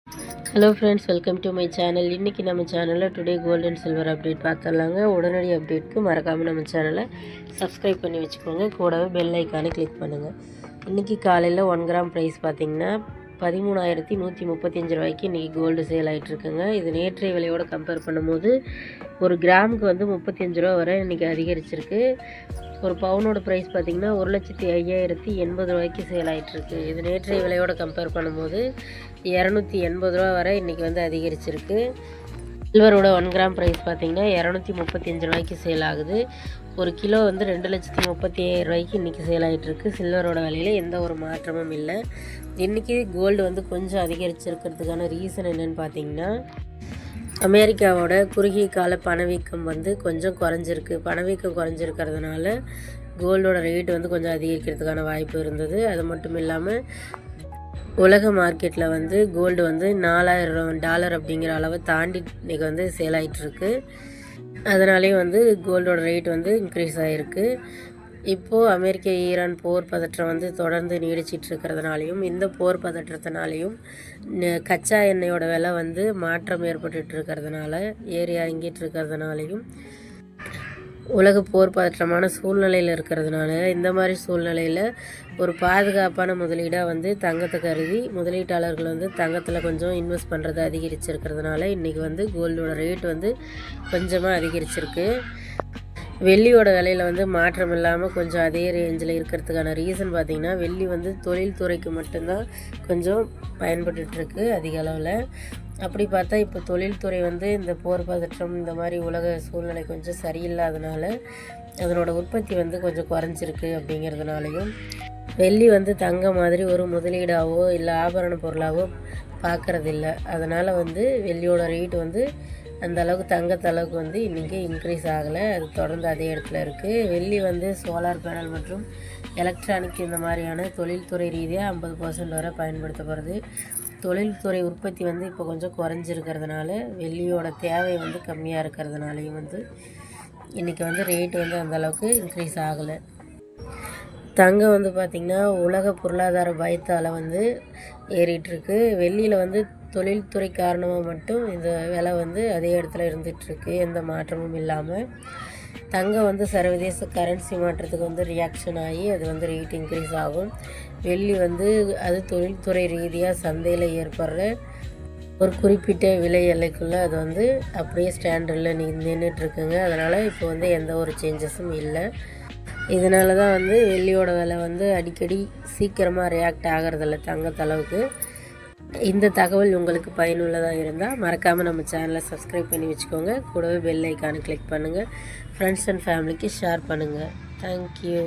Hello friends, welcome to my channel. இன்றைக்கி நம்ம சேனலில் today gold and silver update பார்த்துடலாங்க. உடனடி அப்டேட்க்கு மறக்காமல் நம்ம சேனலை சப்ஸ்கிரைப் பண்ணி வச்சுக்கோங்க. கூடவே பெல் ஐக்கானை கிளிக் பண்ணுங்கள். இன்றைக்கி காலையில் 1 கிராம் ப்ரைஸ் பார்த்திங்கன்னா 13,135 ரூபாய்க்கு இன்றைக்கி கோல்டு சேல் ஆகிட்டுருக்குங்க. இது நேற்றைய விலையோடு கம்பேர் பண்ணும்போது ஒரு கிராமுக்கு 35 ரூபா வரை இன்றைக்கி அதிகரிச்சிருக்கு. ஒரு பவுனோட ப்ரைஸ் பார்த்திங்கன்னா 1,05,080 ரூபாய்க்கு சேல் ஆகிட்டுருக்கு. இது நேற்றைய விலையோடு கம்பேர் பண்ணும்போது 280 ரூபா வரை இன்றைக்கி அதிகரிச்சிருக்கு. சில்வரோட 1 கிராம் ப்ரைஸ் பார்த்திங்கன்னா 235 ரூபாய்க்கு சேல் ஆகுது. ஒரு கிலோ 2,35,000 ரூபாய்க்கு இன்றைக்கி சேல் ஆகிட்டுருக்கு. சில்வரோட விலையில் எந்த ஒரு மாற்றமும் இல்லை. இன்றைக்கி கோல்டு கொஞ்சம் அதிகரிச்சிருக்கிறதுக்கான ரீசன் என்னென்னு பார்த்திங்கன்னா, அமெரிக்காவோட குறுகிய கால பணவீக்கம் கொஞ்சம் குறைஞ்சிருக்கு. பணவீக்கம் குறைஞ்சிருக்கிறதுனால கோல்டோட ரேட் கொஞ்சம் அதிகரிக்கிறதுக்கான வாய்ப்பு இருந்தது. அது மட்டும் இல்லாமல் உலக மார்க்கெட்டில் கோல்டு $4,000 அப்படிங்கிற அளவை தாண்டி இன்றைக்கி சேல் ஆகிட்டுருக்கு. அதனாலேயும் கோல்டோட ரேட் இன்க்ரீஸ் ஆகிருக்கு. இப்போது அமெரிக்க ஈரான் போர் பதற்றம் தொடர்ந்து நீடிச்சிட்டு இருக்கிறதுனாலையும், இந்த போர் பதற்றத்தினாலையும் கச்சா எண்ணெயோட விலை மாற்றம் ஏற்பட்டுட்டு இருக்கிறதுனால, ஏறி இறங்கிட்டு இருக்கிறதுனாலையும், உலக போர் பதற்றமான சூழ்நிலையில் இருக்கிறதுனால, இந்த மாதிரி சூழ்நிலையில் ஒரு பாதுகாப்பான முதலீடாக தங்கத்தை கருதி முதலீட்டாளர்கள் தங்கத்தில் கொஞ்சம் இன்வெஸ்ட் பண்ணுறது அதிகரிச்சிருக்கிறதுனால இன்றைக்கி கோல்டோட ரேட் கொஞ்சமாக அதிகரிச்சிருக்கு. வெள்ளியோட விலையில் மாற்றம் இல்லாமல் கொஞ்சம் அதே ரேஞ்சில் இருக்கிறதுக்கான ரீசன் பார்த்திங்கன்னா, வெள்ளி தொழில்துறைக்கு மட்டும்தான் கொஞ்சம் பயன்பட்டுருக்கு அதிக அளவில். அப்படி பார்த்தா இப்போ தொழில்துறை இந்த போர் பதற்றம் இந்த மாதிரி உலக சூழ்நிலை கொஞ்சம் சரியில்லாதனால அதனோட உற்பத்தி கொஞ்சம் குறைஞ்சிருக்கு. அப்படிங்கிறதுனாலையும் வெள்ளி தங்க மாதிரி ஒரு முதலீடாவோ இல்லை ஆபரண பொருளாவோ பார்க்குறதில்ல. அதனால் வெள்ளியோட ரேட் அந்த அளவுக்கு தங்கத்தளவுக்கு இன்றைக்கி இன்க்ரீஸ் ஆகலை. அது தொடர்ந்து அதே இடத்துல இருக்குது. வெள்ளி சோலார் பேனல் மற்றும் எலக்ட்ரானிக் இந்த மாதிரியான தொழில்துறை ரீதியாக 50% வரை பயன்படுத்தப்படுது. தொழில்துறை உற்பத்தி இப்போ கொஞ்சம் குறைஞ்சிருக்கிறதுனால வெள்ளியோட தேவை கம்மியாக இருக்கிறதுனாலையும் இன்றைக்கி ரேட் அந்த அளவுக்கு இன்க்ரீஸ் ஆகலை. தங்கம் பார்த்திங்கன்னா உலக பொருளாதார பயத்தால் ஏறிட்டுருக்கு. வெள்ளியில் தொழில்துறை காரணமாக மட்டும் இந்த விலை அதே இடத்துல இருந்துகிட்ருக்கு, எந்த மாற்றமும் இல்லாமல். தங்கம் சர்வதேச கரன்சி மாற்றத்துக்கு ரியாக்ஷன் ஆகி அது ரேட் இன்க்ரீஸ் ஆகும். வெள்ளி அது தொழில்துறை ரீதியாக சந்தையில் ஏற்படுற ஒரு குறிப்பிட்ட விலை எல்லைக்குள்ளே அது அப்படியே ஸ்டாண்டர்டில் நின்றுட்டுருக்குங்க. அதனால் இப்போ எந்த ஒரு சேஞ்சஸும் இல்லை. இதனால தான் வெள்ளியோட விலை அடிக்கடி சீக்கிரமாக ரியாக்ட் ஆகிறதில்ல தங்கத்தளவுக்கு. இந்த தகவல் உங்களுக்கு பயனுள்ளதாக இருந்தால் மறக்காமல் நம்ம சேனலை சப்ஸ்கிரைப் பண்ணி வச்சுக்கோங்க. கூடவே பெல் ஐக்கானை கிளிக் பண்ணுங்கள். ஃப்ரெண்ட்ஸ் அண்ட் ஃபேமிலிக்கு ஷேர் பண்ணுங்கள். தேங்க்யூ.